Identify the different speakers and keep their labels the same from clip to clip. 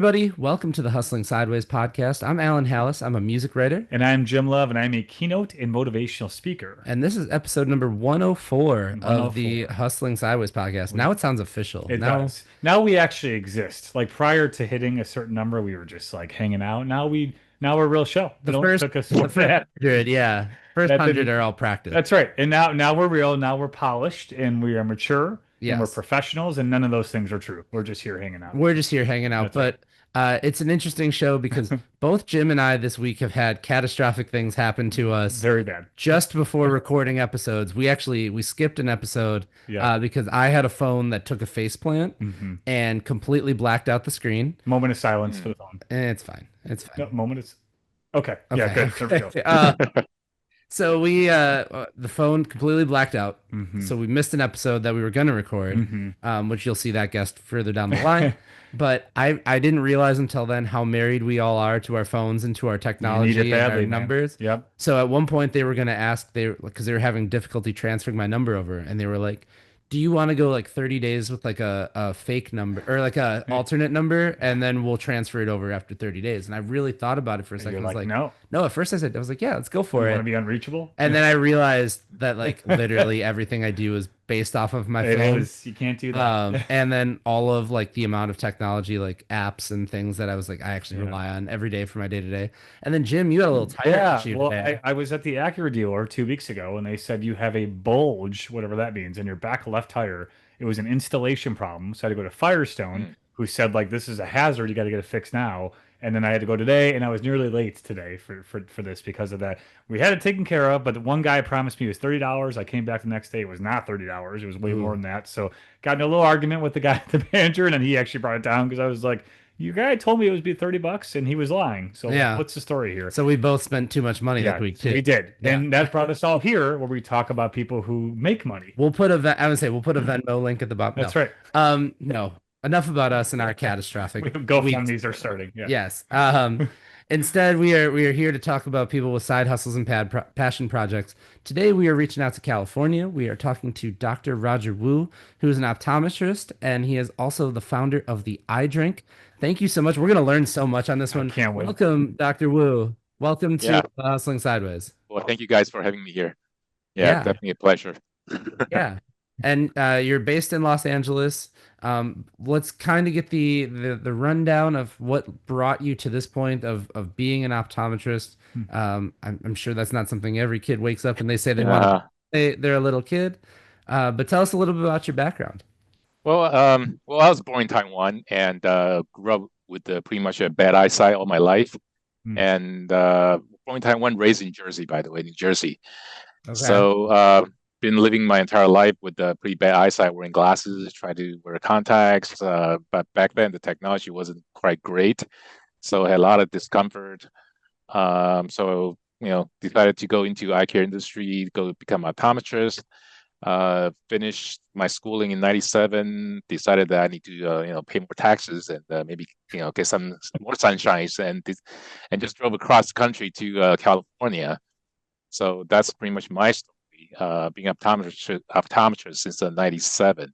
Speaker 1: everybody. Welcome to the Hustling Sideways podcast. I'm Alan Halas. I'm a music writer,
Speaker 2: And I'm Jim Love, and I'm a keynote and motivational speaker.
Speaker 1: and this is episode number 104 of the
Speaker 2: 104.
Speaker 1: Hustling Sideways podcast. Now
Speaker 2: We
Speaker 1: it sounds official.
Speaker 2: It
Speaker 1: Now
Speaker 2: does. Now we actually exist. Like prior to hitting a certain number, we were just like hanging out. Now we're a real show.
Speaker 1: the
Speaker 2: It only
Speaker 1: first
Speaker 2: took us
Speaker 1: the first
Speaker 2: that.
Speaker 1: 100, yeah. First
Speaker 2: That
Speaker 1: 100
Speaker 2: didn't
Speaker 1: are all practice.
Speaker 2: That's right. And now we're real. Now we're polished and we are mature and we're
Speaker 1: Yes.
Speaker 2: professionals, and none of those things are true. We're just here hanging out.
Speaker 1: We're just here hanging out,
Speaker 2: That's right.
Speaker 1: but it's an interesting show because both Jim and I this week have had catastrophic things happen to us
Speaker 2: Very bad.
Speaker 1: just before recording episodes. We skipped an episode
Speaker 2: Yeah.
Speaker 1: because I had a phone that took a face plant
Speaker 2: hmm
Speaker 1: and completely blacked out the screen.
Speaker 2: Moment of silence for
Speaker 3: Mm.
Speaker 2: the phone.
Speaker 1: And it's fine. It's
Speaker 2: No,
Speaker 1: fine.
Speaker 2: moment is okay. Yeah,
Speaker 1: Okay.
Speaker 2: good. There we go.
Speaker 1: Okay. So the phone completely blacked out.
Speaker 2: hmm
Speaker 1: So we missed an episode that we were going to record,
Speaker 2: hmm
Speaker 1: which you'll see that guest further down the line. But I didn't realize until then how married we all are to our phones and to our
Speaker 2: You need
Speaker 1: technology
Speaker 2: it
Speaker 1: and our
Speaker 2: badly, man.
Speaker 1: numbers.
Speaker 2: Yep.
Speaker 1: So at one point they were going to ask because they were having difficulty transferring my number over, and they were like, "Do you want to go like 30 days with like a fake number or like a alternate number, and then we'll transfer it over after 30 days?" And I really thought about it for a
Speaker 2: And
Speaker 1: second.
Speaker 2: you're
Speaker 1: I was
Speaker 2: like,
Speaker 1: like,
Speaker 2: no,
Speaker 1: "No." At first I was like, "Yeah, let's go for
Speaker 2: you want
Speaker 1: it."
Speaker 2: to be unreachable?
Speaker 1: And then I realized that like literally everything I do is based off of my
Speaker 2: It
Speaker 1: phone.
Speaker 2: is. You can't do that.
Speaker 1: And then all of like the amount of technology, like apps and things that I was like, I actually
Speaker 2: Yeah.
Speaker 1: rely on every day for my day to day. And then Jim, you had a little tire
Speaker 2: Yeah.
Speaker 1: issue
Speaker 2: Well,
Speaker 1: today.
Speaker 2: I was at the Acura dealer 2 weeks ago, and they said you have a bulge, whatever that means, in your back left tire. It was an installation problem, so I had to go to Firestone,
Speaker 3: Mm.
Speaker 2: who said like this is a hazard. You got to get it fixed now. And then I had to go today, and I was nearly late today for this because of that. We had it taken care of, but the one guy promised me it was $30. I came back the next day, it was not $30. It was way more
Speaker 1: Ooh.
Speaker 2: than that. So got in a little argument with the guy, the manager, and then he actually brought it down because I was like, "You guy told me it would be $30, and he was lying." So
Speaker 1: Yeah.
Speaker 2: what's the story here?
Speaker 1: So we both spent too much money
Speaker 2: Yeah,
Speaker 1: that week too.
Speaker 2: we did,
Speaker 1: Yeah.
Speaker 2: and that brought us all here, where we talk about people who make money.
Speaker 1: I would say we'll put a Venmo link at the bottom.
Speaker 2: That's
Speaker 1: No.
Speaker 2: right.
Speaker 1: No. Enough about us and our catastrophic weeks.
Speaker 2: GoFundMe's are starting. Yeah.
Speaker 1: Yes. Instead, we are here to talk about people with side hustles and passion projects. Today, we are reaching out to California. We are talking to Dr. Roger Wu, who is an optometrist, and he is also the founder of the Eye Drink. Thank you so much. We're going to learn so much on this
Speaker 2: I
Speaker 1: one.
Speaker 2: can't wait.
Speaker 1: Welcome, Dr. Wu. Welcome to
Speaker 3: Yeah.
Speaker 1: Hustling Sideways.
Speaker 3: Well, thank you guys for having me here. Yeah,
Speaker 1: Yeah.
Speaker 3: definitely a pleasure.
Speaker 1: Yeah. And you're based in Los Angeles. Let's kind of get the rundown of what brought you to this point of being an optometrist. I'm sure that's not something every kid wakes up and they say they want to
Speaker 3: Uh,
Speaker 1: they're a little kid. But tell us a little bit about your background.
Speaker 3: well, I was born in Taiwan and grew up with pretty much a bad eyesight all my life.
Speaker 2: Hmm.
Speaker 3: And born in Taiwan, raised in Jersey, by the way, New Jersey.
Speaker 1: Okay.
Speaker 3: So been living my entire life with pretty bad eyesight, wearing glasses, trying to wear contacts. But back then the technology wasn't quite great, so I had a lot of discomfort. So decided to go into eye care industry, go become an optometrist. Finished my schooling in '97. Decided that I need to pay more taxes and maybe get some more sunshine, and just drove across the country to California. So that's pretty much my story. Being optometrist since '97.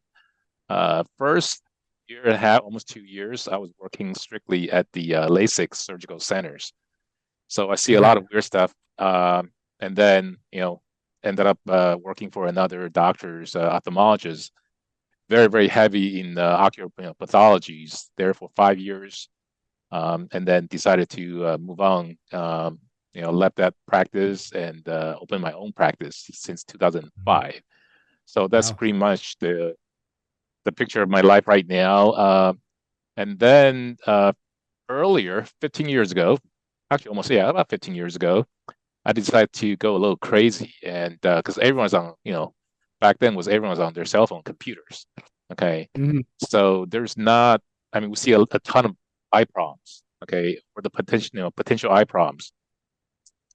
Speaker 3: First year and a half, almost 2 years, I was working strictly at the LASIK surgical centers. So I see a lot
Speaker 1: Okay.
Speaker 3: of weird stuff. And then ended up working for another doctor's ophthalmologist, very very heavy in ocular pathologies. There for 5 years, and then decided to move on. Left that practice and opened my own practice since 2005. So that's
Speaker 1: Wow.
Speaker 3: pretty much the picture of my life right now. And then earlier, 15 years ago, actually almost, yeah, about 15 years ago, I decided to go a little crazy. And because everyone's on, back then was everyone's on their cell phone computers. Okay.
Speaker 1: Mhm.
Speaker 3: So there's not, I mean, we see a ton of eye problems, okay, or the potential eye problems.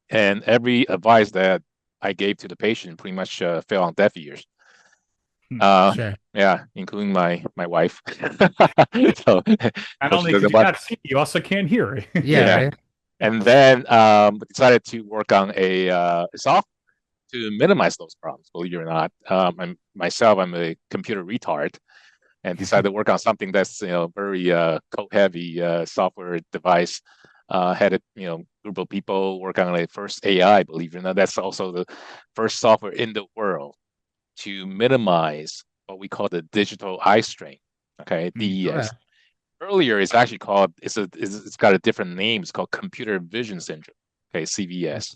Speaker 3: And every advice that I gave to the patient pretty much fell on deaf ears.
Speaker 1: Sure.
Speaker 3: Yeah, including my wife. So,
Speaker 2: Not
Speaker 3: so she
Speaker 2: only could
Speaker 3: doesn't
Speaker 2: you
Speaker 3: want.
Speaker 2: not see, you also can't hear.
Speaker 1: Yeah,
Speaker 3: Yeah,
Speaker 1: right.
Speaker 3: and then decided to work on a software to minimize those problems. Believe it or not, I'm a computer retard. and decided to work on something that's very code heavy software device. Had a group of people work on the first AI, believe it or not. That's also the first software in the world to minimize what we call the digital eye strain. Okay,
Speaker 1: Okay.
Speaker 3: DES. Earlier, it's actually called it's got a different name. It's called computer vision syndrome. Okay, CVS.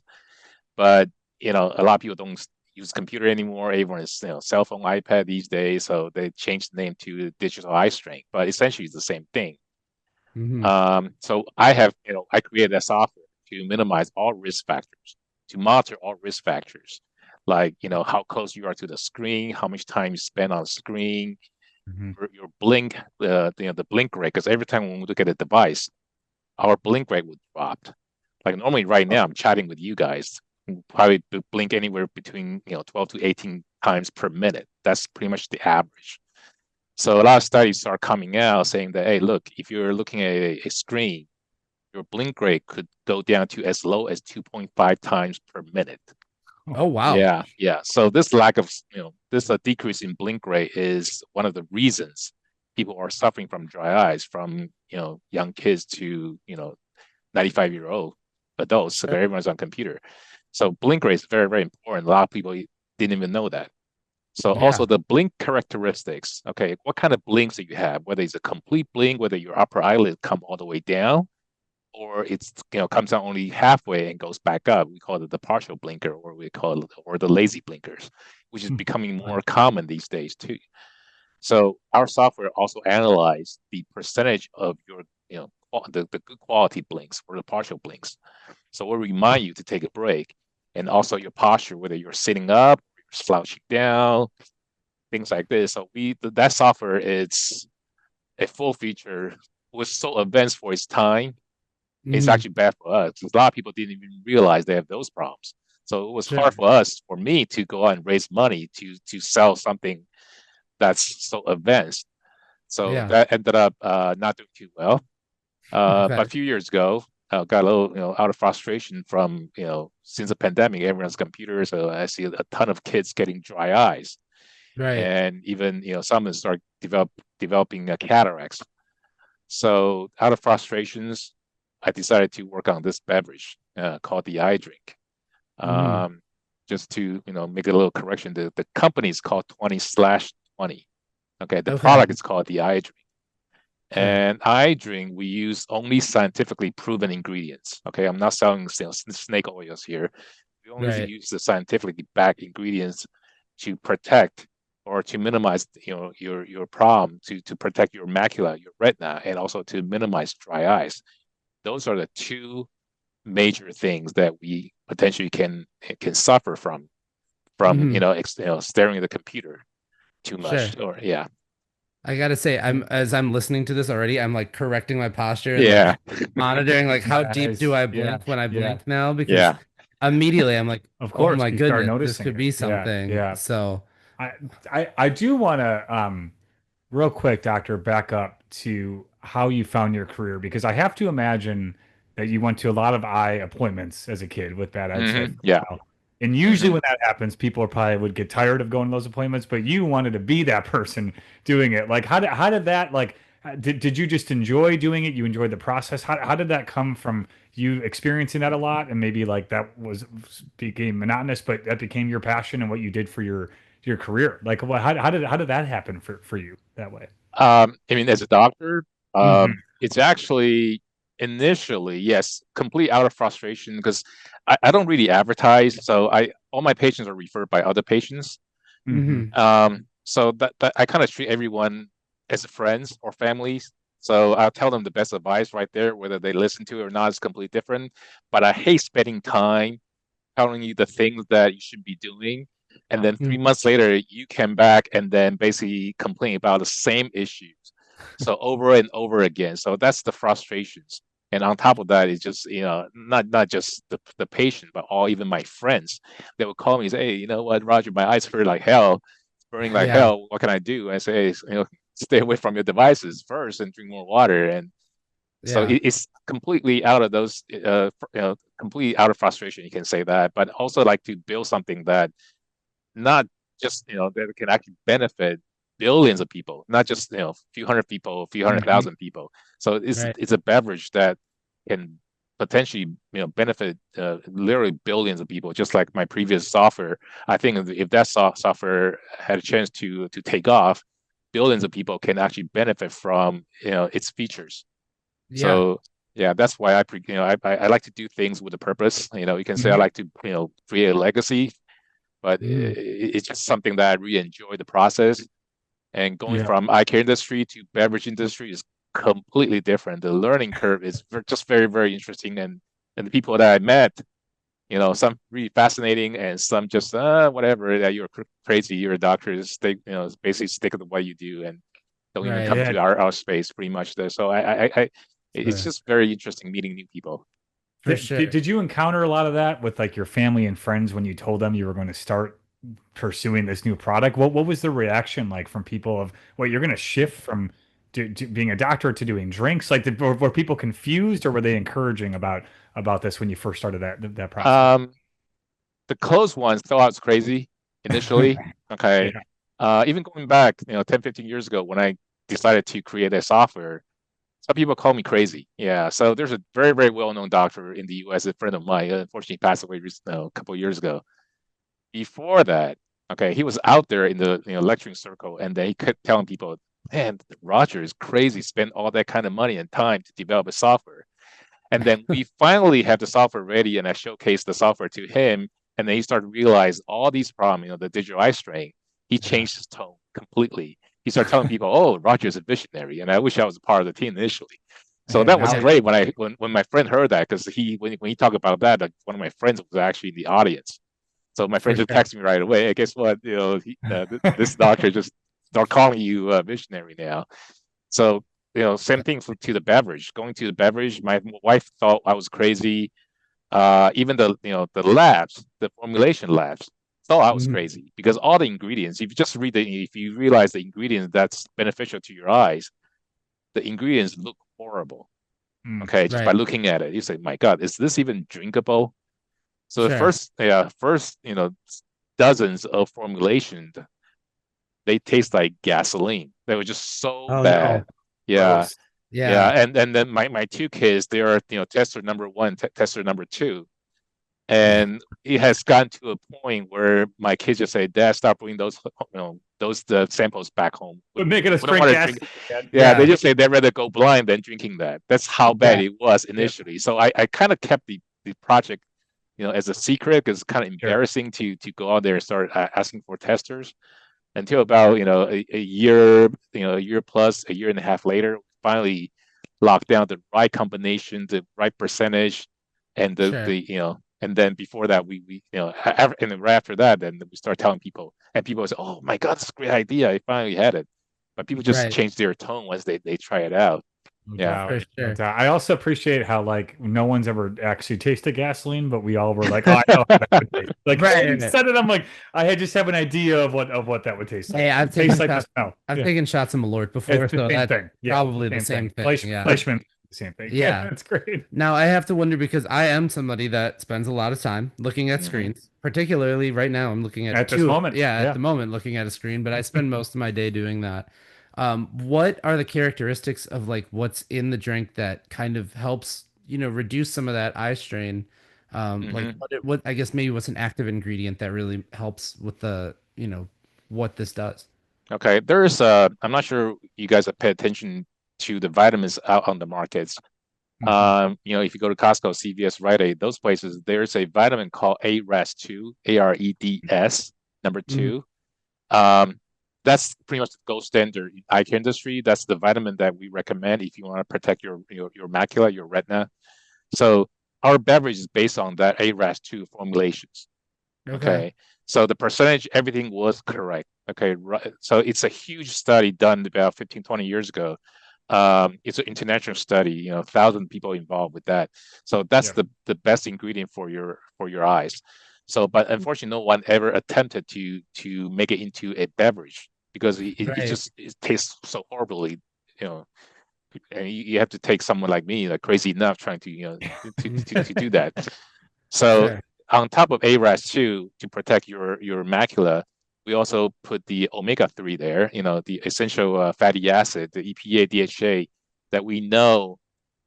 Speaker 3: But a lot of people don't use computer anymore. Everyone is cell phone, iPad these days, so they changed the name to digital eye strain. But essentially, it's the same thing.
Speaker 1: Hmm.
Speaker 3: So I have I created a software to minimize all risk factors, to monitor all risk factors, like how close you are to the screen, how much time you spend on screen,
Speaker 2: Hmm.
Speaker 3: your blink, the blink rate. Because every time when we look at a device, our blink rate would drop. Like normally right now, I'm chatting with you guys, probably blink anywhere between 12 to 18 times per minute. That's pretty much the average. So a lot of studies start coming out saying that, hey, look, if you're looking at a screen, your blink rate could go down to as low as 2.5 times per minute.
Speaker 1: Oh, wow.
Speaker 3: Yeah, yeah. So this lack of, this decrease in blink rate is one of the reasons people are suffering from dry eyes, from young kids to 95-year-old adults. So
Speaker 1: Sure.
Speaker 3: everyone's on computer. So blink rate is very, very important. A lot of people didn't even know that. So also
Speaker 1: Yeah.
Speaker 3: the blink characteristics. Okay, what kind of blinks do you have? Whether it's a complete blink, whether your upper eyelid come all the way down, or it's comes down only halfway and goes back up. We call it the partial blinker, or we call it or the lazy blinkers, which is becoming more common these days too. So our software also analyzes the percentage of your the good quality blinks or the partial blinks. So we'll remind you to take a break, and also your posture, whether you're sitting up, or you're slouching down, things like this. So that software is a full feature, was so advanced for its time. It's
Speaker 1: Hmm.
Speaker 3: actually bad for us because a lot of people didn't even realize they have those problems. So it was hard
Speaker 1: Sure.
Speaker 3: for me to go out and raise money to sell something that's so advanced. So
Speaker 1: Yeah.
Speaker 3: that ended up not doing too well. But
Speaker 1: Okay.
Speaker 3: a few years ago, got a little out of frustration from since the pandemic, everyone's computers. So I see a ton of kids getting dry eyes,
Speaker 1: Right.
Speaker 3: and even some of them start developing cataracts. So out of frustrations, I decided to work on this beverage called the eye drink.
Speaker 1: Hmm.
Speaker 3: Um, just to make a little correction, the company is called 20/20. Okay, the
Speaker 1: Okay.
Speaker 3: product is called the eye drink.
Speaker 1: Sure.
Speaker 3: And eye drink, we use only scientifically proven ingredients. Okay, I'm not selling snake oils here. We only
Speaker 1: Right.
Speaker 3: use the scientifically backed ingredients to protect or to minimize your problem, to protect your macula, your retina, and also to minimize dry eyes. Those are the two major things that we potentially can suffer from
Speaker 1: Hmm.
Speaker 3: staring at the computer too much,
Speaker 1: Sure.
Speaker 3: or yeah.
Speaker 1: I gotta say, as I'm listening to this already, I'm like correcting my posture and like
Speaker 3: Yeah.
Speaker 1: monitoring like how deep do
Speaker 2: Nice.
Speaker 1: I
Speaker 2: Yeah.
Speaker 1: blink when I
Speaker 2: Yeah.
Speaker 1: blink now, because
Speaker 3: Yeah.
Speaker 1: immediately I'm like,
Speaker 2: Of
Speaker 1: oh
Speaker 2: course,
Speaker 1: my
Speaker 2: you start
Speaker 1: goodness, this
Speaker 2: noticing
Speaker 1: could
Speaker 2: it.
Speaker 1: be
Speaker 2: Yeah.
Speaker 1: something.
Speaker 2: Yeah.
Speaker 1: So,
Speaker 2: I I do want to real quick, doctor, back up to how you found your career because I have to imagine that you went to a lot of eye appointments as a kid with bad eyesight for
Speaker 3: Yeah.
Speaker 2: a while. And usually
Speaker 3: hmm
Speaker 2: when that happens, people are probably would get tired of going to those appointments, but you wanted to be that person doing it. Like how did that like did you just enjoy doing it? You enjoyed the process? How did that come from you experiencing that a lot and maybe like that was became monotonous, but that became your passion and what you did for your career? Like, what, how did that happen for you that way?
Speaker 3: I mean, as a doctor,
Speaker 2: Hmm.
Speaker 3: it's actually initially, yes, complete out of frustration because I don't really advertise. So I all my patients are referred by other patients.
Speaker 2: Hmm.
Speaker 1: hmm.
Speaker 3: So that I kind of treat everyone as friends or families. So I'll tell them the best advice right there, whether they listen to it or not is completely different. But I hate spending time telling you the things that you should be doing. And then three
Speaker 1: Hmm.
Speaker 3: months later, you came back and then basically complain about the same issues. So over and over again. So that's the frustrations. And on top of that, it's just, not just the patient, but all even my friends. They would call me and say, hey, you know what, Roger, my eyes hurt like hell, it's burning like
Speaker 1: Yeah.
Speaker 3: hell. What can I do? I say, hey, stay away from your devices first and drink more water. And so
Speaker 1: Yeah.
Speaker 3: it's completely out of those, completely out of frustration. You can say that, but also like to build something that not just that can actually benefit. billions of people, not just a few hundred people, a few hundred
Speaker 2: Hmm.
Speaker 3: thousand people. So
Speaker 1: Right.
Speaker 3: it's a beverage that can potentially benefit literally billions of people. Just like my previous software, I think if that software had a chance to take off, billions of people can actually benefit from its features.
Speaker 1: Yeah.
Speaker 3: So yeah, that's why I like to do things with a purpose. You can say I
Speaker 2: Hmm.
Speaker 3: like to create a legacy, but
Speaker 1: Mhm.
Speaker 3: it's just something that I really enjoy the process. And going
Speaker 2: Yeah.
Speaker 3: from eye care industry to beverage industry is completely different. The learning curve is just very, very interesting. And the people that I met, some really fascinating and some just whatever, that you're crazy, you're a doctor, just stay, basically stick with what you do and don't even come
Speaker 1: Right.
Speaker 3: to
Speaker 2: Yeah.
Speaker 3: our space pretty much there. So it's
Speaker 1: Sure.
Speaker 3: just very interesting meeting new people.
Speaker 1: For sure.
Speaker 2: Did you encounter a lot of that with like your family and friends when you told them you were going to start pursuing this new product? What was the reaction like from people of, well, you're going to shift from being a doctor to doing drinks? Like, were people confused or were they encouraging about this when you first started that process?
Speaker 3: Um, the close ones thought I was crazy initially. Okay.
Speaker 2: Yeah.
Speaker 3: Even going back, 10, 15 years ago when I decided to create a software, some people call me crazy. Yeah. So there's a very, very well-known doctor in the US, a friend of mine, unfortunately passed away a couple of years ago. Before that, okay, he was out there in the lecturing circle, and then he kept telling people, "Man, Roger is crazy. Spent all that kind of money and time to develop a software." And then we finally have the software ready, and I showcased the software to him, and then he started to realize all these problems, the digital eye strain. He
Speaker 1: Yeah.
Speaker 3: changed his tone completely. He started telling people, "Oh, Roger's a visionary," and I wish I was a part of the team initially. So
Speaker 2: Yeah.
Speaker 3: that was
Speaker 2: Now,
Speaker 1: Yeah.
Speaker 3: great when my friend heard that, because when he talked about that, like, one of my friends was actually in the audience. So my
Speaker 1: For
Speaker 3: friend just
Speaker 1: sure.
Speaker 3: texted me right away. Hey, guess what? This doctor just start calling you a visionary now. So same thing to the beverage. Going to the beverage, my wife thought I was crazy. Even the labs, the formulation labs, thought I was
Speaker 1: Mhm.
Speaker 3: crazy because all the ingredients. If you realize the ingredients that's beneficial to your eyes, the ingredients look horrible.
Speaker 2: mm,
Speaker 3: Okay, just by
Speaker 1: Right.
Speaker 3: looking at it, you say, "My God, is this even drinkable?" So the
Speaker 1: Sure.
Speaker 3: first dozens of formulations, they taste like gasoline. They were just so
Speaker 1: Oh
Speaker 3: bad.
Speaker 1: no.
Speaker 3: Yeah,
Speaker 2: gross.
Speaker 3: yeah.
Speaker 1: Yeah.
Speaker 3: And then my two kids, they are tester number one, tester number two, and it has gotten to a point where my kids just say, "Dad, stop bringing those the samples back home.
Speaker 2: But make it a
Speaker 3: We don't
Speaker 2: straight
Speaker 3: want to
Speaker 2: gas.
Speaker 3: drink."
Speaker 2: Again.
Speaker 3: Yeah, they
Speaker 1: Yeah.
Speaker 3: just say they'd rather go blind than drinking that. That's how bad
Speaker 1: Yeah.
Speaker 3: it was
Speaker 2: Yeah.
Speaker 3: initially. So I kind of kept the project as a secret, because it's kind of
Speaker 2: Sure.
Speaker 3: embarrassing to go out there and start asking for testers, until about a year, a year plus, a year and a half later, finally locked down the right combination, the right percentage, and
Speaker 1: Sure.
Speaker 3: and then before that and then right after that, then we start telling people, and people say, "Oh my God, that's a great idea! I finally had it." But people just
Speaker 1: Right.
Speaker 3: change their tone once they try it out.
Speaker 2: No
Speaker 3: Yeah.
Speaker 2: doubt.
Speaker 1: For
Speaker 2: No
Speaker 1: sure.
Speaker 2: doubt. I also appreciate how like no one's ever actually tasted gasoline, but we all were like, "Oh, I know how that would taste." Like you
Speaker 1: Right.
Speaker 2: said it, I'm like, I had just have an idea of what that would taste like.
Speaker 1: Hey,
Speaker 2: It tastes like the smell.
Speaker 1: I've
Speaker 2: Yeah,
Speaker 1: taken shots of Malort before,
Speaker 2: it's the
Speaker 1: so
Speaker 2: same
Speaker 1: that's
Speaker 2: thing. Yeah,
Speaker 1: probably the
Speaker 2: same
Speaker 1: same
Speaker 2: thing.
Speaker 1: thing. Yeah.
Speaker 2: Fleischmann, same thing. Yeah,
Speaker 1: Yeah.
Speaker 2: that's great.
Speaker 1: Now I have to wonder because I am somebody that spends a lot of time looking at
Speaker 3: Hmm.
Speaker 1: screens. Particularly right now, I'm looking at
Speaker 2: At this
Speaker 1: two.
Speaker 2: moment,
Speaker 1: Yeah, at
Speaker 2: yeah.
Speaker 1: the moment, looking at a screen, but I spend most of my day doing that. What are the characteristics of like what's in the drink that kind of helps, reduce some of that eye strain? Like
Speaker 3: Hmm.
Speaker 1: what I guess maybe what's an active ingredient that really helps with what this does.
Speaker 3: Okay, I'm not sure you guys have paid attention to the vitamins out on the markets.
Speaker 2: Hmm.
Speaker 3: If you go to Costco, CVS, Rite Aid, those places, there's a vitamin called ARES2, AREDS, number
Speaker 1: Mhm.
Speaker 3: two. Um, that's pretty much the gold standard in eye care industry. That's the vitamin that we recommend if you want to protect your macula, your retina. So our beverage is based on that ARES2 formulations.
Speaker 1: Okay.
Speaker 3: Okay. So the percentage, everything was correct. Okay. Right. So it's a huge study done about 15, 20 years ago. It's an international study, 1,000 people involved with that. So that's
Speaker 2: Yeah.
Speaker 3: the best ingredient for your eyes. So, but unfortunately, no one ever attempted to make it into a beverage, because
Speaker 1: Right.
Speaker 3: it tastes so horribly, you know, and you have to take someone like me, like crazy enough, trying to to do that. So
Speaker 1: Sure.
Speaker 3: on top of ARAS 2 to protect your macula, We also put the omega-3 there, the essential fatty acid, the EPA, DHA, that we know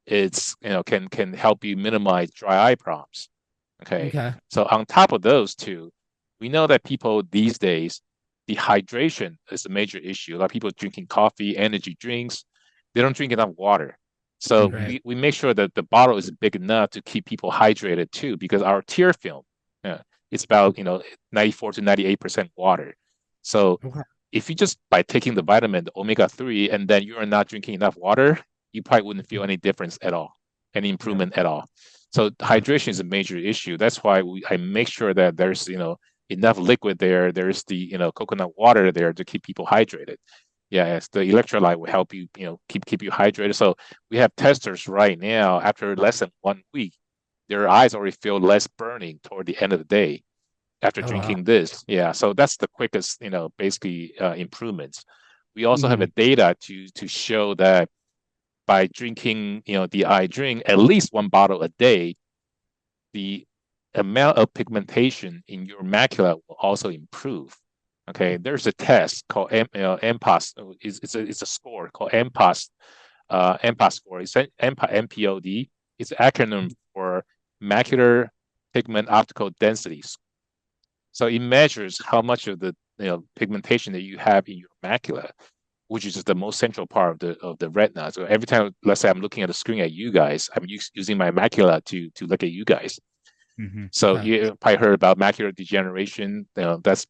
Speaker 3: can help you minimize dry eye problems. Okay.
Speaker 1: Okay.
Speaker 3: So on top of those two, we know that people these days, dehydration is a major issue. A lot of people drinking coffee, energy drinks, they don't drink enough water. So
Speaker 2: Hmm.
Speaker 1: Right.
Speaker 3: we make sure that the bottle is big enough to keep people hydrated too, because our tear film, uh, it's about 94 to 98% water. So
Speaker 1: Okay.
Speaker 3: if you just by taking the vitamin, the omega-3, and then you are not drinking enough water, you probably wouldn't feel any difference at all, any
Speaker 2: Yep.
Speaker 3: improvement at all. So
Speaker 1: Okay.
Speaker 3: hydration is a major issue. That's why I make sure that there's enough liquid there. There's the coconut water there to keep people hydrated. Yeah, yes, the electrolyte will help you keep you hydrated. So we have testers right now. After less than 1 week, their eyes already feel less burning toward the end of the day after
Speaker 1: Oh wow.
Speaker 3: drinking this. Yeah, so that's the quickest basically improvements. We also have a
Speaker 1: Mhm.
Speaker 3: data to show that by drinking the eye drink at least one bottle a day, the amount of pigmentation in your macula will also improve. Okay, there's a test called MPOS. It's a score called MPOS. MPOS score. It's MPOD. It's an acronym for macular pigment optical densities. So it measures how much of the pigmentation that you have in your macula, which is the most central part of the retina. So every time, let's say I'm looking at the screen at you guys, I'm using my macula to look at you guys.
Speaker 2: Hmm.
Speaker 3: So
Speaker 1: Okay.
Speaker 3: you probably heard about macular degeneration. That's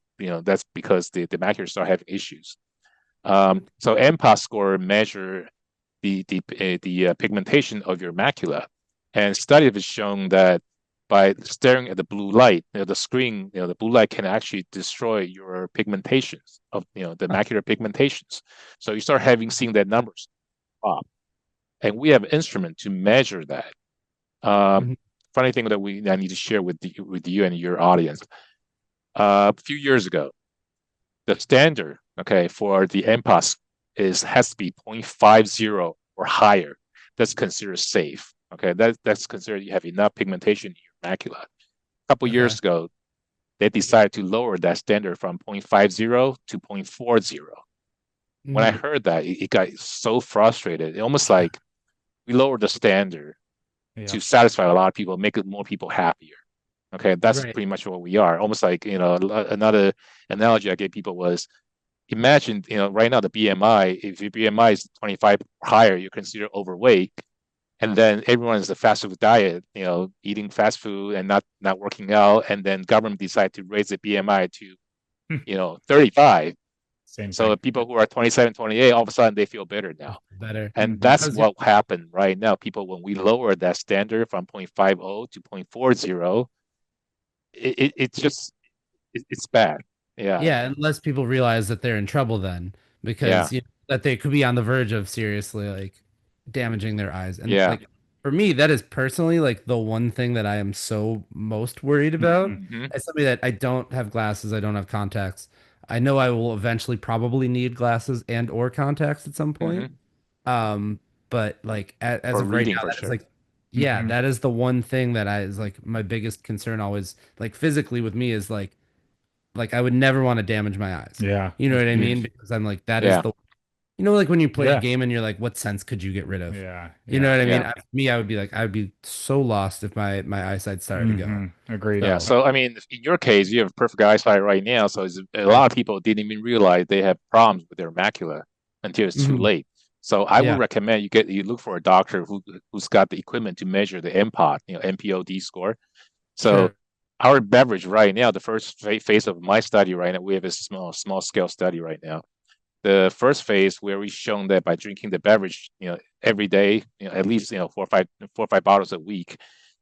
Speaker 3: because the macular start having issues. So MPOS score measure the pigmentation of your macula, and study has shown that by staring at the blue light, the screen, the blue light can actually destroy your pigmentations of the macular pigmentations. So you start seeing that numbers drop, and we have an instrument to measure that. Um,
Speaker 1: Mhm.
Speaker 3: Funny thing that I need to share with you and your audience. A few years ago, the standard, okay, for the MPOS has to be 0.50 or higher. That's considered safe. Okay, that's considered you have enough pigmentation in your macula. A couple
Speaker 1: Okay.
Speaker 3: years ago, they decided to lower that standard from 0.50 to 0.40. When I
Speaker 1: Mhm.
Speaker 3: heard that, it got so frustrated. It almost like we lowered the standard to
Speaker 2: Yep.
Speaker 3: satisfy a lot of people, make more people happier. Okay, that's
Speaker 1: Right.
Speaker 3: pretty much what we are. Almost like, another analogy I gave people was imagine, right now the BMI, if your BMI is 25 or higher, you're considered overweight. And then everyone is a fast food diet, eating fast food and not working out. And then government decide to raise the BMI to, 35.
Speaker 2: Same
Speaker 3: So
Speaker 2: thing.
Speaker 3: people who are 27, 28, all of a sudden they feel better
Speaker 1: That's
Speaker 3: now.
Speaker 1: better.
Speaker 3: And
Speaker 2: Hmm.
Speaker 1: I
Speaker 3: that's
Speaker 1: was just,
Speaker 3: what happened right now. People, when we lower that standard from 0.50 to 0.40, it's just, it's bad. Yeah.
Speaker 1: yeah, unless people realize that they're in trouble then
Speaker 3: Yeah.
Speaker 1: because that they could be on the verge of seriously like damaging their eyes. And
Speaker 3: Yeah.
Speaker 1: like for me, that is personally like the one thing that I am so most worried about.
Speaker 2: Hmm.
Speaker 3: Hmm.
Speaker 1: As somebody that I don't have glasses, I don't have contacts. I know I will eventually probably need glasses and or contacts at some point.
Speaker 3: Hmm.
Speaker 1: Um, but like as
Speaker 3: Or
Speaker 1: of right
Speaker 3: reading
Speaker 1: now,
Speaker 3: for
Speaker 1: that is
Speaker 3: sure.
Speaker 1: like, yeah,
Speaker 2: Hmm.
Speaker 1: that is the one thing that I is like my biggest concern always, like physically with me is like I would never want to damage my eyes.
Speaker 2: Yeah,
Speaker 1: You know
Speaker 2: that's
Speaker 1: what I
Speaker 3: Mm.
Speaker 1: mean?
Speaker 2: huge.
Speaker 1: Because I'm like, that is
Speaker 3: Yeah.
Speaker 1: the, like when you play a
Speaker 2: Yeah,
Speaker 1: game and you're like, what sense could you get rid of?
Speaker 2: yeah,
Speaker 1: You know
Speaker 2: yeah.
Speaker 1: what I mean?
Speaker 3: Yeah.
Speaker 1: Me, I would be like, I would be so lost if my eyesight started to go.
Speaker 2: Agreed.
Speaker 3: Yeah.
Speaker 1: So,
Speaker 3: So, I mean, in your case, you have perfect eyesight right now. So a
Speaker 1: yeah.
Speaker 3: lot of people didn't even realize they have problems with their macula until it's too
Speaker 1: Mhm.
Speaker 3: late. So I would
Speaker 1: Yeah,
Speaker 3: recommend you look for a doctor who's got the equipment to measure the MPOT, MPOD score. So
Speaker 1: sure.
Speaker 3: our beverage right now, the first phase of my study right now, we have a small scale study right now. The first phase where we shown that by drinking the beverage, every day, at least, 4 or 5 bottles a week,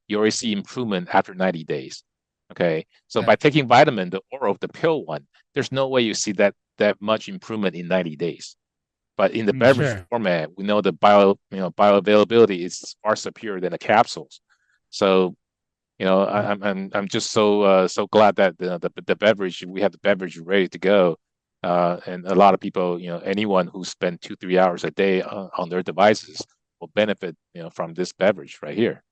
Speaker 3: you already see improvement after 90 days. Okay. So
Speaker 1: Okay.
Speaker 3: by taking vitamin, the oral, the pill one, there's no way you see that much improvement in 90 days. But in the
Speaker 2: Hmm.
Speaker 3: beverage
Speaker 1: Sure.
Speaker 3: format, we know the bioavailability is far superior than the capsules. So I'm just so glad that the beverage, we have the beverage ready to go, and a lot of people, anyone who spend 2 3 hours a day on their devices will benefit from this beverage right here.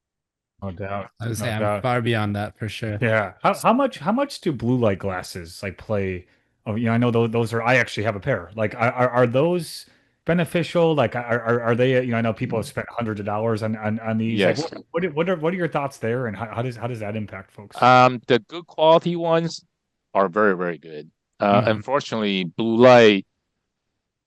Speaker 2: No doubt.
Speaker 1: I would say
Speaker 2: No
Speaker 1: I'm
Speaker 2: doubt.
Speaker 1: far beyond that for sure.
Speaker 2: Yeah. How much do blue light glasses like play Oh, I know those are. I actually have a pair. Like, are those beneficial? Like, are they? I know people have spent hundreds of dollars on these. Like,
Speaker 3: Yes.
Speaker 2: what are your thoughts there, and how does that impact folks?
Speaker 3: The good quality ones are very, very good.
Speaker 2: Hmm.
Speaker 3: Unfortunately, blue light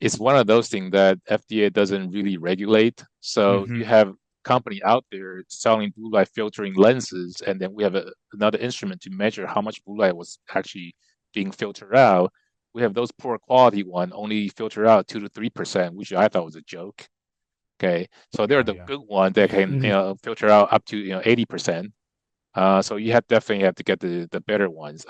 Speaker 3: is one of those things that FDA doesn't really regulate. So you
Speaker 2: Hmm.
Speaker 3: have company out there selling blue light filtering lenses, and then we have another instrument to measure how much blue light was actually being filtered out. We have those poor quality one only filter out 2 to 3%, which I thought was a joke. Okay, so they're
Speaker 2: Yeah,
Speaker 3: the
Speaker 2: yeah,
Speaker 3: good one that can
Speaker 1: Mhm.
Speaker 3: filter out up to 80%. So you have definitely have to get the better ones.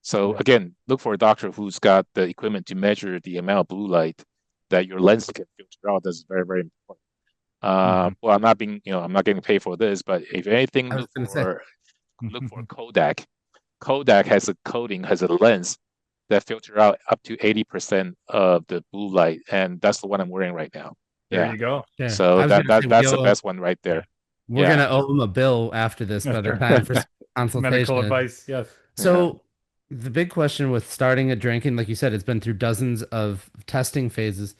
Speaker 3: So
Speaker 2: yeah.
Speaker 3: again, look for a doctor who's got the equipment to measure the amount of blue light that your lens can filter out. That's very, very important.
Speaker 2: Hmm.
Speaker 3: Well, I'm not getting paid for this, but if anything,
Speaker 1: I was gonna say,
Speaker 3: look for Kodak. Kodak has a coating, has a lens that filter out up to 80% of the blue light, and that's the one I'm wearing right now.
Speaker 2: There
Speaker 3: Yeah.
Speaker 2: you go.
Speaker 1: yeah,
Speaker 3: So
Speaker 1: I was gonna say
Speaker 3: that's the best one right
Speaker 2: Yeah,
Speaker 3: there.
Speaker 1: we're
Speaker 3: Yeah.
Speaker 1: gonna owe him a bill after this by
Speaker 2: that's
Speaker 1: the
Speaker 2: true.
Speaker 1: time for
Speaker 2: Medical
Speaker 1: consultation.
Speaker 2: advice. Yes.
Speaker 3: Yeah.
Speaker 1: So the big question with starting a drinking, like you said, it's been through dozens of testing phases.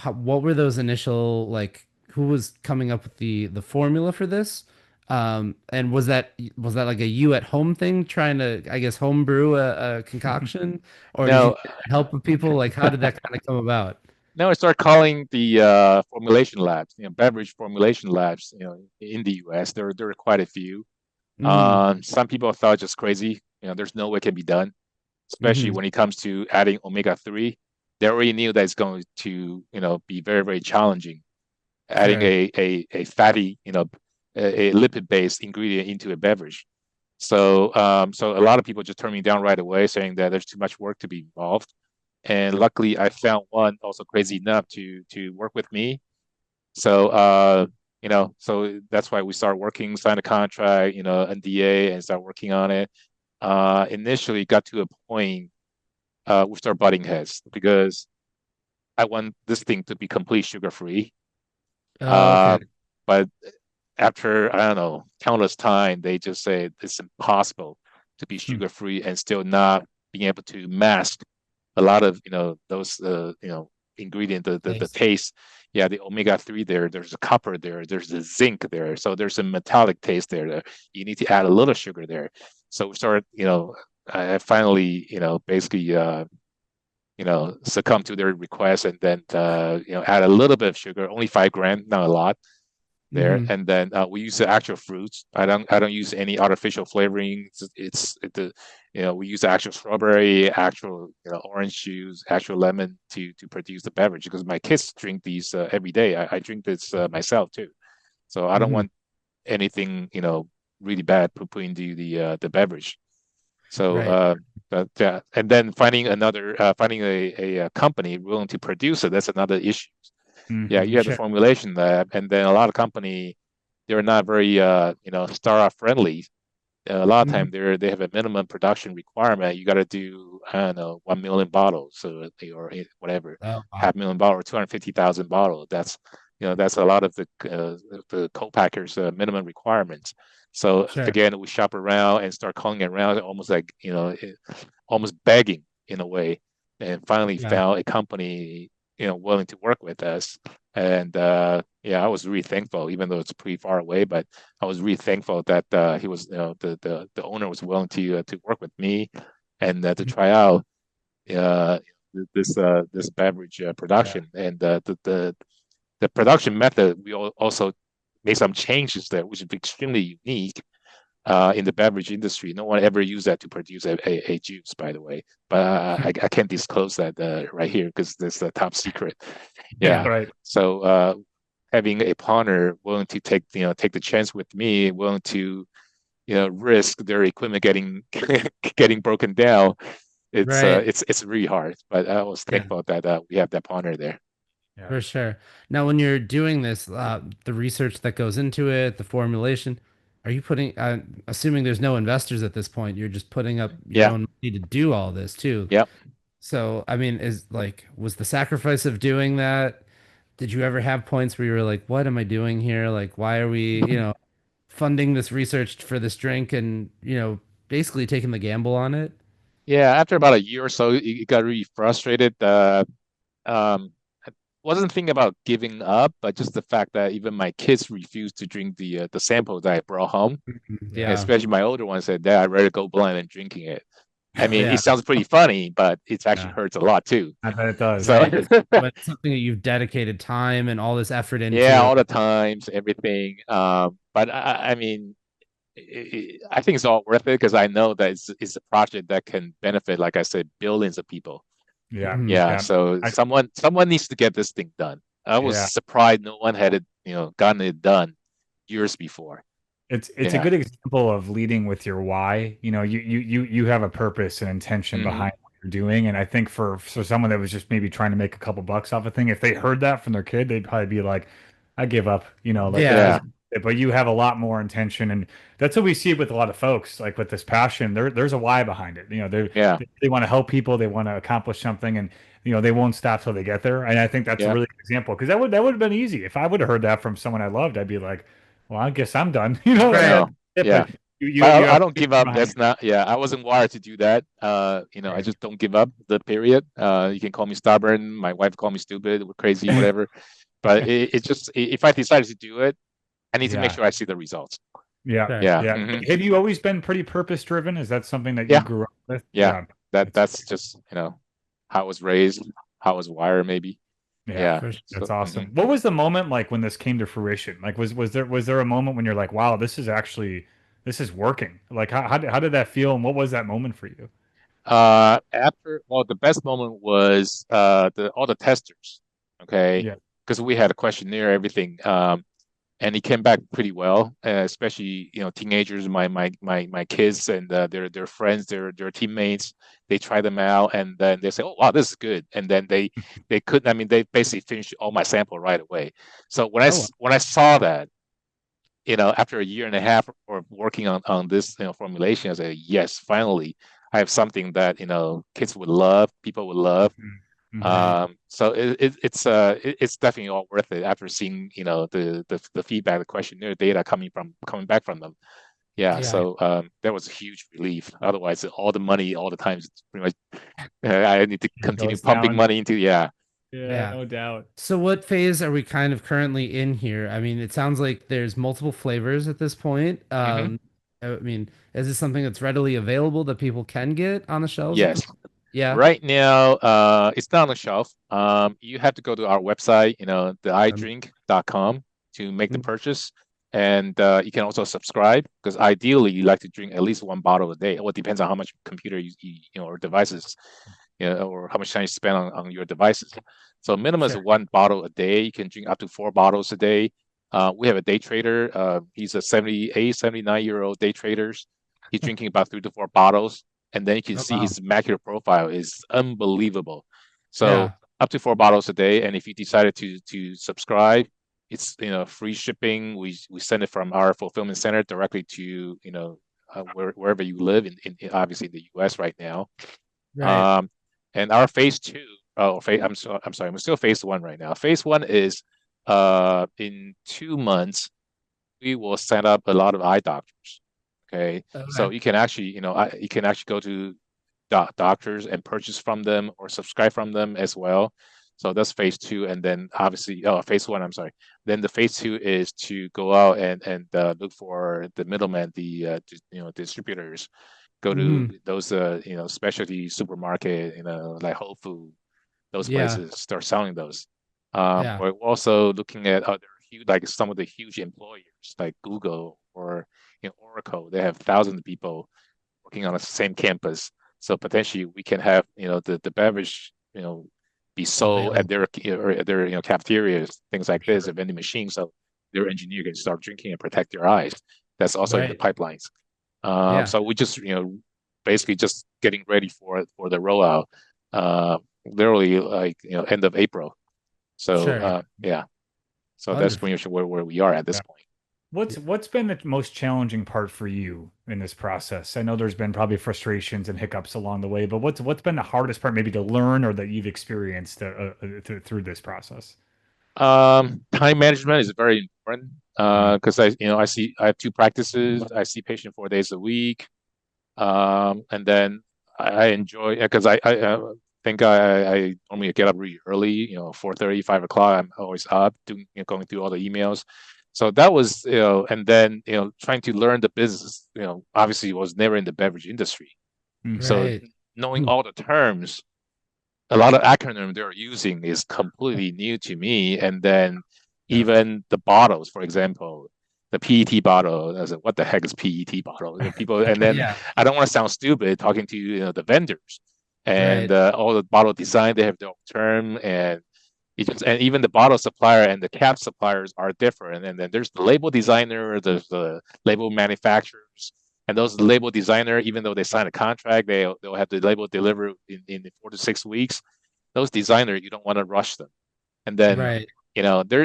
Speaker 1: What were those initial like? Who was coming up with the formula for this? And was that like a you at home thing, trying to, I guess, home brew a concoction, or did you
Speaker 3: No,
Speaker 1: get help with people? Like, how did that kind of come about?
Speaker 3: no, I start calling the formulation labs, beverage formulation labs, in the US. There are quite a few.
Speaker 1: Mm-hmm.
Speaker 3: Some people thought just crazy. There's no way it can be done, especially
Speaker 1: Mm-hmm.
Speaker 3: when it comes to adding omega-3. They already knew that it's going to, be very, very challenging. Adding
Speaker 1: Sure.
Speaker 3: a fatty, a lipid-based ingredient into a beverage. So a lot of people just turned me down right away, saying that there's too much work to be involved. And luckily, I found one also crazy enough to work with me. So that's why we started working, signed a contract, NDA, and start working on it. Initially, got to a point we start butting heads because I want this thing to be complete sugar free.
Speaker 1: Oh, okay.
Speaker 3: Uh, but after, I don't know, countless time, they just say it's impossible to be sugar free and still not being able to mask a lot of, those, ingredient, the
Speaker 1: Thanks.
Speaker 3: taste. Yeah, the omega-3 there, there's a copper there, there's a zinc there. So there's a metallic taste there. You need to add a little sugar there. So we started, I finally, basically, succumb to their request and then, add a little bit of sugar, only 5 grams, not a lot there,
Speaker 1: Mm-hmm.
Speaker 3: and then we use the actual fruits. I don't use any artificial flavoring. We use the actual strawberry, actual orange juice, actual lemon to produce the beverage because my kids drink these every day. I drink this myself too, so I don't
Speaker 1: Mm-hmm.
Speaker 3: want anything really bad put into the beverage. So
Speaker 1: Right.
Speaker 3: but yeah, and then finding a company willing to produce it, that's another issue. Yeah, you
Speaker 2: Hmm.
Speaker 3: have the
Speaker 1: Sure.
Speaker 3: formulation lab, and then a lot of company they're not very startup friendly. A lot of
Speaker 1: Mm-hmm.
Speaker 3: time they have a minimum production requirement. You got to do, I don't know, 1 million bottles, so or whatever,
Speaker 1: Oh, wow.
Speaker 3: 500,000 bottles, 250,000 bottles. That's a lot of the co-packers minimum requirements. So
Speaker 1: Sure.
Speaker 3: again, we shop around and start calling around, almost like almost begging in a way, and finally
Speaker 1: Yeah.
Speaker 3: found a company willing to work with us. And yeah, I was really thankful, even though it's pretty far away, but I was really thankful that he was, the owner was willing to work with me and to
Speaker 1: Mhm.
Speaker 3: try out uh, this beverage
Speaker 2: Yeah.
Speaker 3: production. And the production method, we also made some changes there, which is extremely unique in the beverage industry. No one ever used that to produce a juice, by the way. But I can't disclose that right here because that's a top secret. Yeah.
Speaker 1: Yeah.
Speaker 2: Right.
Speaker 3: So having a partner willing to take the chance with me, willing to risk their equipment getting getting broken down, it's uh
Speaker 1: Right.
Speaker 3: it's it's really hard. But I was
Speaker 1: Yeah.
Speaker 3: thankful that we have that partner there.
Speaker 2: Yeah.
Speaker 1: For sure. Now, when you're doing this, the research that goes into it, the formulation, are you putting, assuming there's no investors at this point, you're just putting up your
Speaker 3: Yeah.
Speaker 1: own money to do all this too.
Speaker 3: Yeah.
Speaker 1: So, I mean, was the sacrifice of doing that? Did you ever have points where you were like, what am I doing here? Like, why are we, funding this research for this drink and, basically taking the gamble on it?
Speaker 3: yeah, after about a year or so, it got really frustrated. I wasn't thinking about giving up, but just the fact that even my kids refused to drink the sample that I brought home,
Speaker 2: Yeah.
Speaker 1: Yeah.
Speaker 3: especially my older one said, "Dad, I'd rather go blind than drinking it." I mean, it
Speaker 1: Yeah.
Speaker 3: sounds pretty funny, but it actually
Speaker 2: Yeah.
Speaker 3: hurts a lot too.
Speaker 2: I bet it does.
Speaker 3: So
Speaker 1: Right. When it's something that you've dedicated time and all this effort
Speaker 3: yeah,
Speaker 1: into.
Speaker 3: all the times, everything. But I mean, I think it's all worth it because I know that it's a project that can benefit, like I said, billions of people.
Speaker 2: Yeah.
Speaker 1: Mhm.
Speaker 3: Yeah,
Speaker 2: Yeah.
Speaker 3: so
Speaker 2: I,
Speaker 3: someone needs to get this thing done. I was
Speaker 2: yeah.
Speaker 3: surprised no one had it, gotten it done years before.
Speaker 2: It's a
Speaker 3: Yeah.
Speaker 2: good example of leading with your why. You have a purpose and intention
Speaker 3: Hmm.
Speaker 2: behind what you're doing. And I think for someone that was just maybe trying to make a couple bucks off a thing, if they heard that from their kid, they'd probably be like, I give up, like that
Speaker 1: Yeah.
Speaker 2: doesn't
Speaker 3: Yeah.
Speaker 2: but you have a lot more intention. And that's what we see with a lot of folks, like with this passion, there's a why behind it.
Speaker 3: Yeah.
Speaker 2: They want to help people, they want to accomplish something, and they won't stop till they get there. And I think that's a
Speaker 3: Yeah.
Speaker 2: really good example because that would have been easy. If I would have heard that from someone I loved, I'd be like, well, I guess I'm done.
Speaker 1: Right.
Speaker 3: No.
Speaker 2: But
Speaker 3: Yeah.
Speaker 2: you
Speaker 3: But I
Speaker 2: have
Speaker 3: don't give up.
Speaker 2: behind
Speaker 3: That's
Speaker 2: you.
Speaker 3: not, yeah, I wasn't wired to do that. I
Speaker 2: Right.
Speaker 3: just don't give up, the period. You can call me stubborn. My wife call me stupid, crazy, whatever. But it just, if I decided to do it, I need to make
Speaker 2: Yeah.
Speaker 3: sure I see the results.
Speaker 2: Yeah.
Speaker 1: Sure.
Speaker 3: Yeah.
Speaker 2: Yeah.
Speaker 3: Hmm.
Speaker 2: Have you always been pretty purpose driven? Is that something that you
Speaker 3: Yeah.
Speaker 2: grew up with?
Speaker 3: Yeah.
Speaker 2: Yeah. That's
Speaker 3: That's just, how I was raised, how I was wired, maybe.
Speaker 2: yeah.
Speaker 3: Yeah.
Speaker 1: For sure.
Speaker 2: That's
Speaker 3: So,
Speaker 2: awesome. What was the moment like when this came to fruition? Like was there a moment when you're like, wow, this is working? Like how did that feel and what was that moment for you?
Speaker 3: well, the best moment was the all the testers, okay,
Speaker 2: Yeah.
Speaker 3: because we had a questionnaire, everything, and he came back pretty well, especially teenagers, my kids and their friends, their teammates. They try them out, and then they say, "Oh, wow, this is good," and then they couldn't. I mean, they basically finished all my sample right away. So
Speaker 1: Oh, well.
Speaker 3: when I saw that, after a year and a half of working on this, formulation, I said, yes, finally, I have something that, kids would love, people would love.
Speaker 2: Mhm. Mhm.
Speaker 1: Right.
Speaker 3: So it's definitely all worth it after seeing, the feedback, the questionnaire data coming back from them. Yeah,
Speaker 1: Yeah.
Speaker 3: so that was a huge relief. Otherwise, all the money, all the times, it's pretty much I need to
Speaker 2: It
Speaker 3: continue
Speaker 2: goes
Speaker 3: pumping
Speaker 2: down.
Speaker 3: money into. Yeah.
Speaker 2: Yeah,
Speaker 1: Yeah.
Speaker 2: no doubt.
Speaker 1: So what phase are we kind of currently in here? I mean, it sounds like there's multiple flavors at this point.
Speaker 3: Hmm.
Speaker 1: I mean, is this something that's readily available that people can get on the shelves at the
Speaker 3: Yes.
Speaker 1: moment? Yeah.
Speaker 3: Right now, it's not on the shelf. You have to go to our website, the
Speaker 1: Um,
Speaker 3: idrink.com to make the purchase. And you can also subscribe because ideally you like to drink at least one bottle a day. Well, it depends on how much computer or devices, or how much time you spend on your devices. So minimum is
Speaker 1: sure.
Speaker 3: one bottle a day. You can drink up to 4 bottles a day. We have a day trader. He's a 78, 79-year-old day trader. He's drinking about 3 to 4 bottles, and then you can
Speaker 1: Oh,
Speaker 3: see
Speaker 1: wow.
Speaker 3: his macular profile is unbelievable. So
Speaker 1: Yeah.
Speaker 3: up to 4 bottles a day, and if you decided to subscribe, it's free shipping. We send it from our fulfillment center directly to wherever you live obviously in the U.S. right now.
Speaker 1: Right.
Speaker 3: Um, and our phase two, I'm sorry, I'm still phase one right now. Phase one is in 2 months we will set up a lot of eye doctors. Okay, so
Speaker 1: Okay.
Speaker 3: you can actually, you can actually go to doctors and purchase from them or subscribe from them as well. So that's phase two, and then obviously, oh, phase one. I'm sorry. Then the phase two is to go out and look for the middlemen, the distributors. Go to
Speaker 1: Hmm.
Speaker 3: those specialty supermarket, like Whole Food, those
Speaker 1: Yeah.
Speaker 3: places start selling those.
Speaker 1: Yeah.
Speaker 3: We're also looking at other huge, like some of the huge employers like Google or Oracle. They have thousands of people working on the same campus. So potentially we can have the beverage be sold at
Speaker 1: Available.
Speaker 3: their cafeterias, things like this,
Speaker 2: Sure.
Speaker 3: a vending machine, so their engineer can start drinking and protect their eyes. That's also in the
Speaker 1: Right.
Speaker 3: pipelines.
Speaker 1: Yeah.
Speaker 3: So we just basically just getting ready for the rollout. Literally like end of April. So
Speaker 1: Sure.
Speaker 3: yeah, so that's
Speaker 1: Wonderful.
Speaker 3: pretty much where we are at this
Speaker 2: Yeah.
Speaker 3: point.
Speaker 2: What's been the most challenging part for you in this process? I know there's been probably frustrations and hiccups along the way, but what's been the hardest part maybe to learn or that you've experienced through this process?
Speaker 3: Time management is very important
Speaker 2: Mm.
Speaker 3: because I have two practices. I see patient 4 days a week, and then I enjoy because I think I normally get up really early, 4:30, 5 o'clock. I'm always up doing, going through all the emails. So that was, and then, trying to learn the business, obviously was never in the beverage industry.
Speaker 2: Hmm.
Speaker 3: So
Speaker 1: Right.
Speaker 3: knowing all the terms, a lot of acronym they're using is completely new to me. And then
Speaker 1: Yeah.
Speaker 3: even the bottles, for example, the PET bottle. I said, what the heck is PET bottle? People, and then
Speaker 1: Yeah.
Speaker 3: I don't want to sound stupid talking to the vendors and
Speaker 1: Right.
Speaker 3: all the bottle design. They have their own term, and and even the bottle supplier and the cap suppliers are different. And then there's the label designer, there's the label manufacturers. And those label designer, even though they sign a contract, they'll have the label delivered in 4 to 6 weeks. Those designer, you don't want to rush them. And then,
Speaker 1: Right.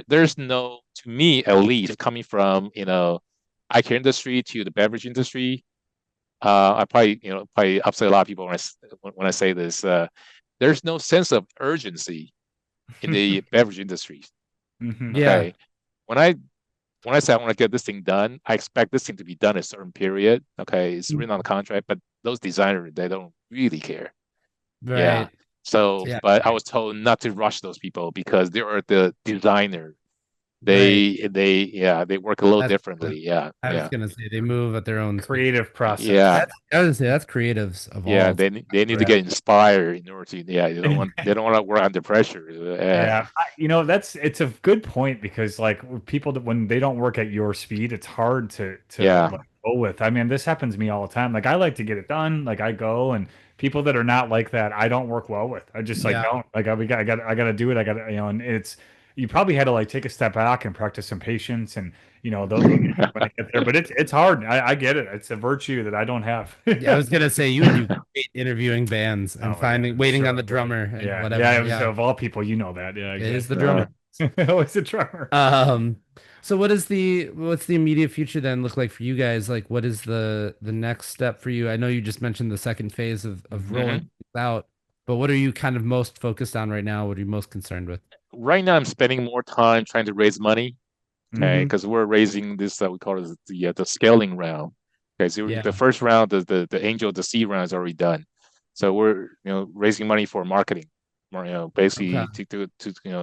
Speaker 3: there's no, to me at least, coming from, eye care industry to the beverage industry. I probably, probably upset a lot of people when I say this. There's no sense of urgency in the beverage industry.
Speaker 2: Hmm.
Speaker 1: Yeah.
Speaker 3: Okay. When I when I say I want to get this thing done, I expect this thing to be done in a certain period. Okay, it's written on the contract, but those designers, they don't really care. Yeah.
Speaker 1: Right.
Speaker 3: So,
Speaker 1: Yeah.
Speaker 3: but I was told not to rush those people because they are the designer.
Speaker 1: Right.
Speaker 3: They work a little
Speaker 1: That's
Speaker 3: differently. Yeah,
Speaker 1: I was
Speaker 3: yeah,
Speaker 1: gonna say they move at their own speed.
Speaker 2: Creative process.
Speaker 3: yeah,
Speaker 1: That's I was gonna say that's creatives of
Speaker 3: yeah.
Speaker 1: all.
Speaker 3: They need to
Speaker 1: Right.
Speaker 3: get inspired in order to. Yeah, they don't want to work under pressure. Yeah,
Speaker 2: Yeah, it's a good point because like people that when they don't work at your speed, it's hard to
Speaker 3: yeah.
Speaker 2: like go with. I mean, this happens to me all the time. Like I like to get it done. Like I go and people that are not like that, I don't work well with. I just like
Speaker 1: Yeah.
Speaker 2: don't like I got to do it. I got to and it's you probably had to like take a step back and practice some patience and they'll get you when I get there. But it's hard. I get it. It's a virtue that I don't have.
Speaker 1: Yeah, I was gonna say you would do great interviewing bands and
Speaker 2: Oh yeah,
Speaker 1: finding waiting on the
Speaker 2: sure.
Speaker 1: drummer and
Speaker 2: Yeah,
Speaker 1: whatever.
Speaker 2: yeah. It was
Speaker 1: Yeah.
Speaker 2: of all people, you know that. Yeah,
Speaker 1: It is the
Speaker 2: exactly.
Speaker 3: Uh,
Speaker 1: drummer.
Speaker 2: Always a drummer.
Speaker 1: Um, so what's the immediate future then look like for you guys? Like what is the next step for you? I know you just mentioned the second phase of rolling
Speaker 3: mhm.
Speaker 1: things out, but what are you kind of most focused on right now? What are you most concerned with?
Speaker 3: Right now, I'm spending more time trying to raise money. Okay,
Speaker 2: Hmm.
Speaker 3: because we're raising this we call it the scaling round. Okay, so the
Speaker 1: Yeah.
Speaker 3: first round, the angel, the seed round is already done. So we're raising money for marketing,
Speaker 1: Okay.
Speaker 3: basically to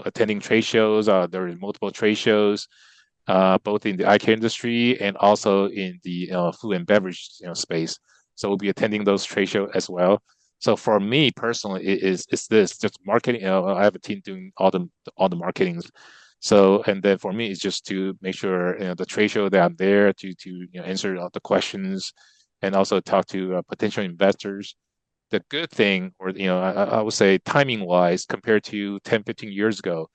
Speaker 3: attending trade shows. There are multiple trade shows, both in the eye care industry and also in the food and beverage space. So we'll be attending those trade shows as well. So for me personally, it's this just marketing. I have a team doing all the marketing. So and then for me, it's just to make sure the trade show that I'm there to answer all the questions and also talk to potential investors. The good thing, or I would say timing wise, compared to 10, 15 years ago,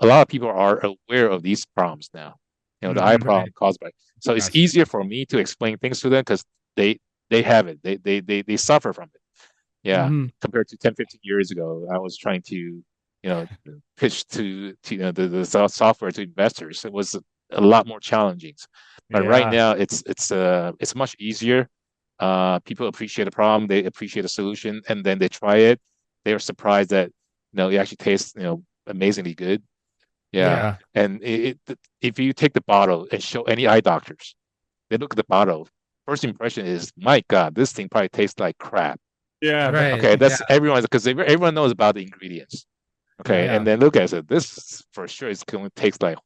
Speaker 3: a lot of people are aware of these problems now. The eye
Speaker 2: Hmm.
Speaker 3: problem
Speaker 1: Right.
Speaker 3: caused by. So it's
Speaker 2: Gotcha.
Speaker 3: easier for me to explain things to them because they they have it. They suffer from it. Yeah,
Speaker 1: Hmm.
Speaker 3: compared to 10, 15 years ago, I was trying to, pitch to the software to investors. It was a lot more challenging. But right
Speaker 2: Yeah.
Speaker 3: now, it's much easier. People appreciate the problem, they appreciate the solution, and then they try it. They are surprised that it actually tastes amazingly good. Yeah,
Speaker 1: Yeah.
Speaker 2: Yeah.
Speaker 3: and if you take the bottle and show any eye doctors, they look at the bottle. First impression is, my God, this thing probably tastes like crap.
Speaker 2: Yeah.
Speaker 1: Right.
Speaker 3: Okay,
Speaker 1: Yeah.
Speaker 3: that's everyone's because everyone knows about the ingredients. Okay,
Speaker 2: Yeah.
Speaker 3: and
Speaker 1: Yeah.
Speaker 3: then look at it. This for sure is going to taste like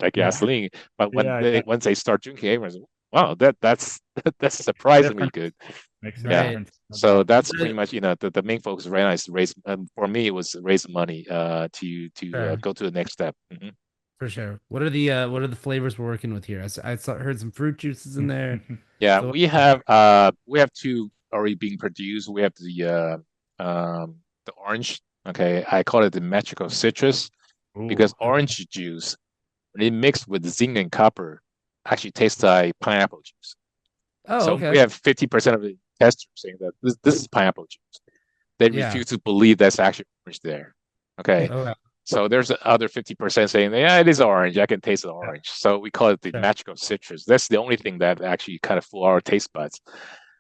Speaker 3: like
Speaker 2: Yeah.
Speaker 3: gasoline. But when
Speaker 2: Yeah.
Speaker 3: they
Speaker 2: Yeah.
Speaker 3: once they start drinking, everyone's wow, that's that's surprisingly
Speaker 2: Difference
Speaker 3: good.
Speaker 2: makes a
Speaker 3: Yeah.
Speaker 1: Right.
Speaker 2: difference. No
Speaker 3: So
Speaker 2: doubt.
Speaker 3: that's pretty
Speaker 1: Right.
Speaker 3: much the main focus right now is to raise. For me, it was raise money to
Speaker 1: Sure.
Speaker 3: go to the next step. Mhm.
Speaker 1: For sure. What are the flavors we're working with here? Heard some fruit juices in there.
Speaker 3: Yeah,
Speaker 1: So
Speaker 3: we have two already being produced. We have the orange. Okay, I call it the magical citrus because
Speaker 2: Ooh.
Speaker 3: orange juice, when it mixed with zinc and copper, actually tastes like pineapple juice.
Speaker 1: oh,
Speaker 3: So we
Speaker 1: okay.
Speaker 3: have 50% of the testers saying that this is pineapple juice. They
Speaker 1: Yeah.
Speaker 3: refuse to believe that's actually orange there. Okay.
Speaker 1: Okay.
Speaker 3: So there's the other 50% saying, yeah, it is orange. I can taste the
Speaker 2: Yeah.
Speaker 3: orange. So we call it the
Speaker 2: Sure.
Speaker 3: magical citrus. That's the only thing that actually kind of fool our taste buds.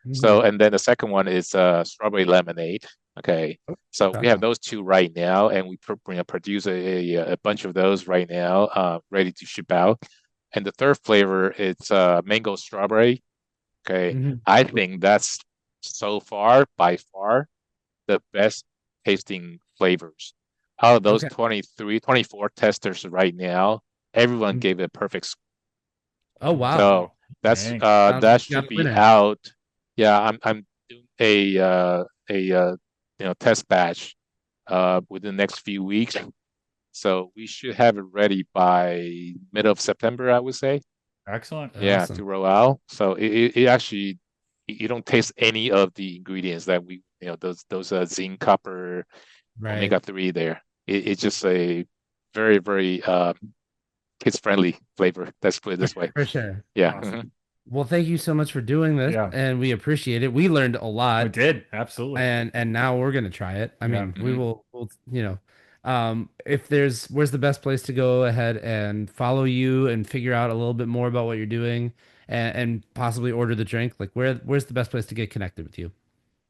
Speaker 1: Hmm.
Speaker 3: So, and then the second one is strawberry lemonade. Okay. So we
Speaker 1: Okay.
Speaker 3: have those two right now, and we produce a bunch of those right now, ready to ship out. And the third flavor is mango strawberry. Okay.
Speaker 1: Hmm.
Speaker 3: I think that's so far, by far, the best tasting flavors. Out of those
Speaker 1: Okay.
Speaker 3: 23, 24 testers right now, everyone
Speaker 2: Mm.
Speaker 3: gave it a perfect score.
Speaker 1: Oh wow.
Speaker 3: So
Speaker 2: Wow. Dang.
Speaker 1: Sounds like
Speaker 3: that
Speaker 1: you got
Speaker 3: should
Speaker 1: a
Speaker 3: be
Speaker 1: winner.
Speaker 3: out. Yeah, I'm doing a test batch within the next few weeks. So we should have it ready by mid of September, I would say.
Speaker 2: Excellent.
Speaker 3: Yeah,
Speaker 1: Awesome.
Speaker 3: to roll out. So it actually you don't taste any of the ingredients that we those zinc, copper,
Speaker 1: Right.
Speaker 3: omega-3 there. It's just a very, very kids friendly flavor. Let's put it this way.
Speaker 1: For sure.
Speaker 3: Yeah.
Speaker 2: Awesome.
Speaker 1: Well, thank you so much for doing this,
Speaker 2: Yeah,
Speaker 1: and we appreciate it. We learned a
Speaker 2: we
Speaker 1: lot,
Speaker 2: did. Absolutely.
Speaker 1: and now we're gonna try it. I
Speaker 2: Yeah.
Speaker 1: mean,
Speaker 3: Mhm.
Speaker 1: we'll if where's the best place to go ahead and follow you and figure out a little bit more about what you're doing and possibly order the drink? Like where's the best place to get connected with you?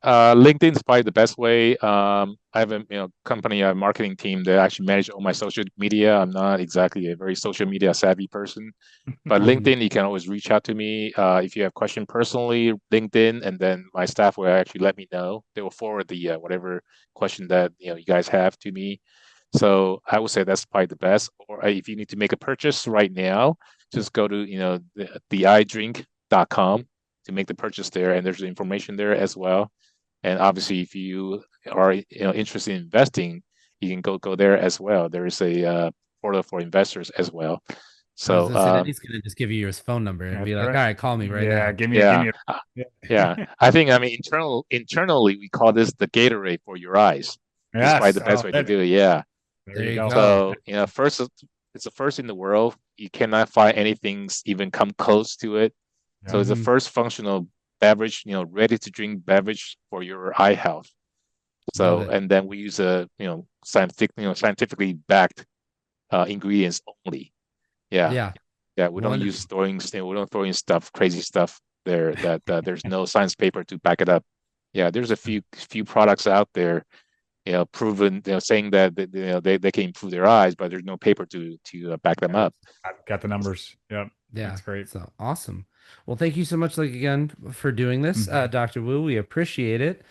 Speaker 3: LinkedIn is probably the best way. I have a company, a marketing team that actually manage all my social media. I'm not exactly a very social media savvy person. But
Speaker 1: Mhm.
Speaker 3: LinkedIn, you can always reach out to me if you have question personally. LinkedIn, and then my staff will actually let me know. They will forward the whatever question that you guys have to me. So I would say that's probably the best. Or if you need to make a purchase right now, just go to the idrink.com to make the purchase there, and there's the information there as well. And obviously, if you are interested in investing, you can go there as well. There is a portal for investors as well.
Speaker 1: I was
Speaker 3: So
Speaker 1: gonna say that he's gonna just give you his phone number and
Speaker 2: That's
Speaker 1: be like,
Speaker 2: right.
Speaker 1: "All right, call me right
Speaker 2: Yeah.
Speaker 1: now."
Speaker 2: Give
Speaker 3: yeah,
Speaker 2: me a.
Speaker 3: yeah.
Speaker 2: Yeah.
Speaker 3: I think I mean internally we call this the Gatorade for your eyes. This is probably
Speaker 2: Yes.
Speaker 3: the best
Speaker 2: Oh,
Speaker 3: way to
Speaker 2: that,
Speaker 3: do it. Yeah.
Speaker 2: there
Speaker 1: There
Speaker 2: you
Speaker 1: you
Speaker 2: go.
Speaker 1: go.
Speaker 3: So first it's the first in the world. You cannot find anything even come close to it. So
Speaker 2: Yeah.
Speaker 3: it's the
Speaker 1: Hmm.
Speaker 3: first functional beverage, ready to drink beverage for your eye health.
Speaker 1: Love
Speaker 3: So
Speaker 1: it.
Speaker 3: and then we use a scientifically backed ingredients only. Yeah,
Speaker 1: Yeah.
Speaker 3: yeah. We don't use
Speaker 1: Wonderful.
Speaker 3: throwing, we don't throw in stuff, crazy stuff there that there's no science paper to back it up. Yeah, there's a few products out there, proven, saying that they can improve their eyes, but there's no paper to back them
Speaker 2: Yeah.
Speaker 3: up.
Speaker 2: I've got the numbers. Yep.
Speaker 1: Yeah.
Speaker 2: That's great.
Speaker 1: So awesome. Well, thank you so much, like again, for doing this,
Speaker 2: Mhm.
Speaker 1: Dr. Wu. We appreciate it.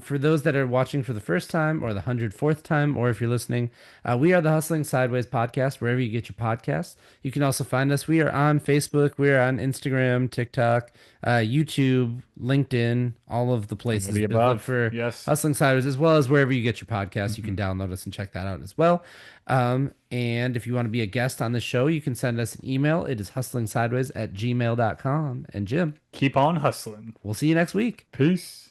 Speaker 1: For those that are watching for the first time or the 104th time, or if you're listening, we are the Hustling Sideways podcast, wherever you get your podcasts. You can also find us. We are on Facebook, we are on Instagram, TikTok, YouTube, LinkedIn, all of the
Speaker 2: All of
Speaker 1: places.
Speaker 2: the
Speaker 1: Just look
Speaker 2: above.
Speaker 1: for
Speaker 2: Yes.
Speaker 1: Hustling Sideways, as well as wherever you get your podcasts. You can
Speaker 2: Mhm.
Speaker 1: download us and check that out as well. And if you want to be a guest on the show, you can send us an email. It is hustlingsideways@gmail.com. And Jim,
Speaker 2: Keep on hustling.
Speaker 1: we'll see you next week.
Speaker 2: Peace.